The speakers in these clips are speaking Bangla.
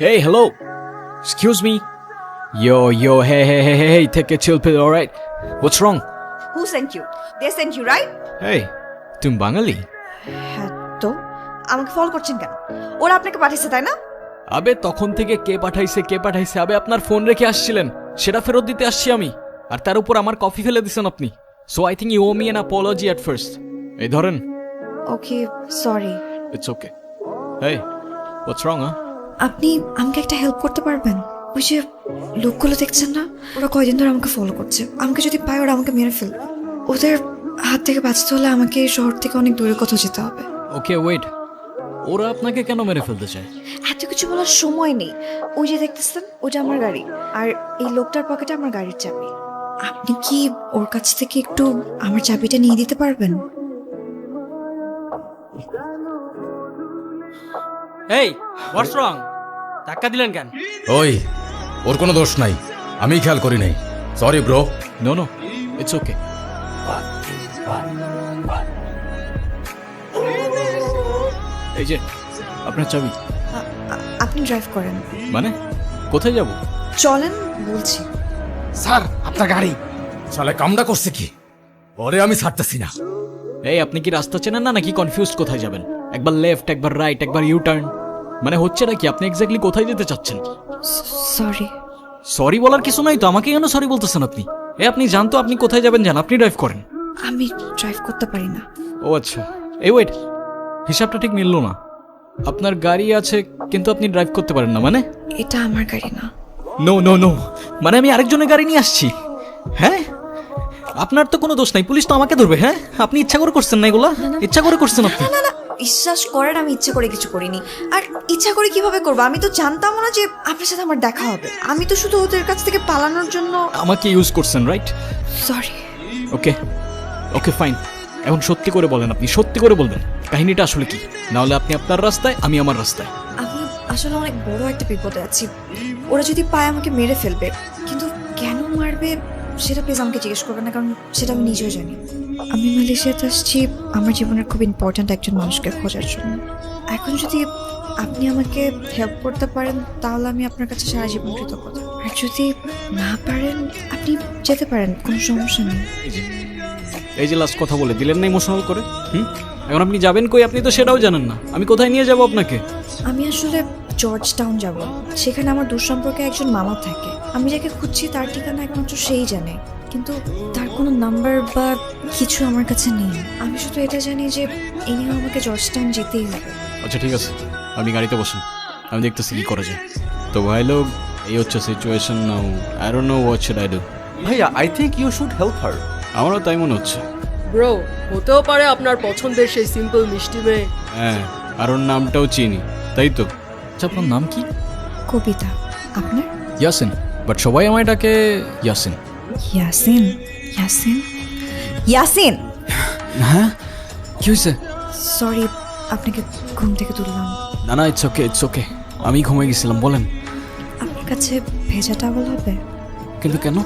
Hey, hello. Excuse me. Yo, hey, take a chill pill, alright? What's wrong? Who sent you? They sent you, right? Hey, তুমি বাঙালি? হ্যাঁ তো আমাকে ফলো করছেন কেন? ওরা আপনাকে পাঠিয়েছে তাই না? আবে তখন থেকে কে পাঠাইছে আবে আপনার ফোন রেখে আসছিলেন সেটা ফেরত দিতে আসছি আমি আর তার উপর আমার কফি ফেলে দিছেন আপনি so I think you owe me an apology at first এই ধরেন ওকে সরি। ইটস ওকে হেই হোয়াটস রং আপনি আমাকে একটা হেল্প করতে পারবেন? ওই যে লোকগুলো দেখছেন না, ওরা কয়দিন ধরে আমাকে ফলো করছে। আমাকে যদি পায় ওরা আমাকে মেরে ফেলবে। ওদের হাত থেকে বাঁচতে হলে আমাকে এই শহর থেকে অনেক দূরে কোথাও যেতে হবে। ওকে ওয়েট ওরা আপনাকে কেন মেরে ফেলতে চায়? এত কিছু বলার সময় নেই। ওই যে দেখতেছেন ওটা আমার গাড়ি, আর এই লোকটার পকেটে আমার গাড়ির চাবি। আপনি কি ওর কাছ থেকে একটু আমার চাবিটা নিয়ে দিতে পারবেন? এই হোয়াটস রং? ধাক্কা দিলেন কেন? ওই ওর কোনো দোষ নাই, আমি খেয়াল করি নাই। Sorry bro. No it's okay এই যে আপনার চাবি। আপনি ড্রাইভ করেন? মানে কোথায় যাব? চলেন বলছি। স্যার আপনার গাড়ি। শালা কামটা করছে কি? ওরে আমি ছাড়তেছি না। এই আপনি কি রাস্তা চেনেন না নাকি কনফিউজড কোথায় যাবেন? একবার লেফট একবার রাইট একবার ইউ টার্ন, মানে হচ্ছে নাকি আপনি এক্স্যাক্টলি কোথায় যেতে চাচ্ছেন? সরি। সরি বলার কিছু নাই তো, আমাকে কেন সরি বলতেছেন আপনি? আপনি জানতো আপনি কোথায় যাবেন, জান আপনি ড্রাইভ করেন। আমি ড্রাইভ করতে পারি না। ও আচ্ছা এই ওয়েট, হিসাবটা ঠিক মিললো না। আপনার গাড়ি আছে কিন্তু আপনি ড্রাইভ করতে পারেন না মানে? এটা আমার গাড়ি না। নো মানে আমি আরেকজনের গাড়ি নিয়ে আসছি। হ্যাঁ আপনার তো কোনো দোষ নাই, পুলিশ তো আমাকে ধরবে। হ্যাঁ আপনি ইচ্ছা করে করছেন না এগুলা, ইচ্ছা করে করছেন আপনি। না বিশ্বাস করেন আমি ইচ্ছা করে কিছু করিনি। আর ইচ্ছা করে কিভাবে করবো? আমি তো জানতাম না যে আপনার সাথে আমার দেখা হবে। আমি তো শুধু ওদের কাছ থেকে পালানোর জন্য আমাকে ইউজ করছেন, রাইট? সরি। ওকে ফাইন, এখন সত্যি করে বলেন, আপনি সত্যি করে বলবেন কাহিনীটা আসলে কি, না হলে আপনি আপনার রাস্তায় আমি আমার রাস্তায়। আমি আসলে অনেক বড় একটা বিপদে আছি। ওরা যদি পায় আমাকে মেরে ফেলবে, কিন্তু কেন মারবে সেটা প্লিজ আমাকে জিজ্ঞেস করবেন না, কারণ সেটা আমি নিজেও জানি। আমি মালয়েশিয়াতে আসছি আমার জীবনের খুব ইম্পর্ট্যান্ট একজন মানুষকে খোঁজার জন্য। এখন যদি আপনি আমাকে হেল্প করতে পারেন তাহলে আমি আপনার কাছে সারা জীবন কৃতজ্ঞ। আর যদি না পারেন আপনি যেতে পারেন, কোনো সমস্যা নেই। এই যে লাস্ট কথা বলে দিলেন না ইমোশনাল করে। এখন আপনি যাবেন কই আপনি তো সেটাও জানেন না, আমি কোথায় নিয়ে যাব আপনাকে? আমি আসলে জর্জ টাউন যাব, সেখানে আমার দূর সম্পর্কে একজন মামা থাকে। আমি যাকে খুঁজছি তার ঠিকানা একমাত্র সেই জানে, কিন্তু তার কোনো নাম্বার বা কিছু আমার কাছে নেই। আমি শুধু এটা জানি যে ইনিও আমাকে জর্জ টাউন যেতেই হবে। আচ্ছা ঠিক আছে, আপনি গাড়িতে বসুন, আমি দেখতেছি কি করা যায়। তো ভাই লোক এই হচ্ছে situation now, I don't know what should I do. ভাইয়া I think you should help her. আমারও তাই মনে হচ্ছে। ব্রো, হতেও পারে আপনার পছন্দের সেই সিম্পল মিষ্টি মেয়ে। হ্যাঁ আর ওর নামটাও চিনি, তাই তো? আচ্ছা আপনার নাম কি? কবিতা। আপনার? ইয়াসিন, বাট সবাই আমায় ডাকে ইয়াসিন। ইয়াসিন? ইয়াসিন? ইয়াসিন! হ্যাঁ কি হয়েছে? সরি আপনাকে ঘুম থেকে তুললাম। না ইটস ওকে আমি ঘুমিয়ে গেছিলাম। বলেন। আপনার কাছে ভেজা টাওয়াল হবে? কিন্তু কেন?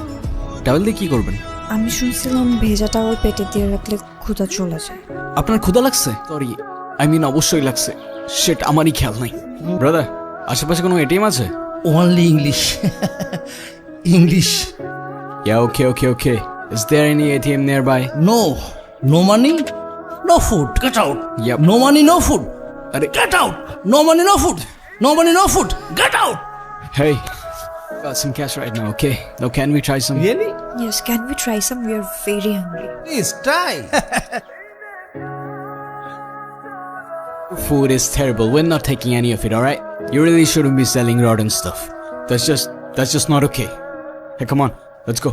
ট্রাভেল দিয়ে কি করবেন? আমি শুনছিলাম ভেজা টাওয়াল পেটে দিয়ে রাখলে ক্ষুধা চলে যায়। আপনার ক্ষুধা লাগছে? সরি আই মিন অবশ্যই লাগছে, সেটা আমারই খেয়াল নাই। ব্রাদার আশেপাশে কোনো এটিএম আছে? Only English. English. Yeah, okay. Is there any ATM nearby? No money, no food. Get out. Yep. No money, no food. Arey, Get out. No money, no food. No money, no food. Get out. hey, got some cash right now, okay? Now can we try some? Really? Yes, can we try some? We are very hungry. Please try. Food is terrible. We're not taking any of it, alright? You really shouldn't be selling rotten stuff. That's just not okay. Hey, come on, let's go.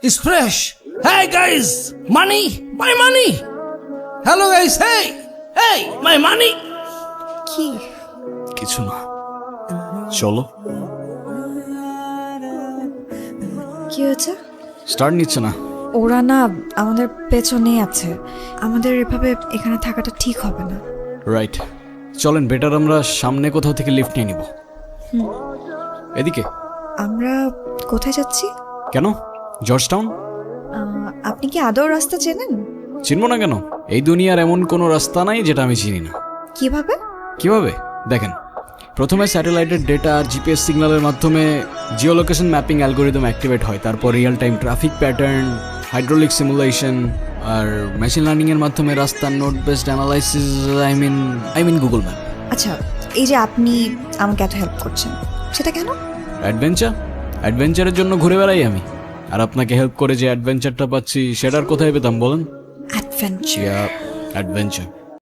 It's fresh. Hey guys, money. My money. Hello guys. Hey, my money. কি? কিছু না, চলো। কি হয়েছে? স্টার্ট নিচ্ছে না। ওরা না আমাদের পেছনেই আছে। আমাদের এভাবে এখানে থাকাটা ঠিক হবে না। রাইট, চলেন বেটার আমরা সামনে কোথাও থেকে লিফট নিয়ে নিব। এদিকে। আমরা কোথায় যাচ্ছি? কেন? George town? আপনি কি আদৌ রাস্তা চেনেন? চিনব না কেন? এই দুনিয়ার এমন কোনো রাস্তা নাই যেটা আমি চিনি না। কিভাবে? কিভাবে? দেখেন, প্রথমে স্যাটেলাইটের ডেটা আর জিপিএস সিগন্যালের মাধ্যমে geo location mapping algorithm activate হয়, তারপর real time traffic pattern, hydraulic simulation আর মেশিন লার্নিংয়ের মাধ্যমে রাস্তার note based analysis, I mean Google map. আচ্ছা, এই যে আপনি আমাকে এত হেল্প করছেন, সেটা কেন? অ্যাডভেঞ্চারের জন্য ঘুরে বেড়াই আমি, আর আপনাকে হেল্প করে যে অ্যাডভেঞ্চারটা পাচ্ছি সেটার কোথায় পেতাম বলেন? অ্যাডভেঞ্চার। অ্যাডভেঞ্চার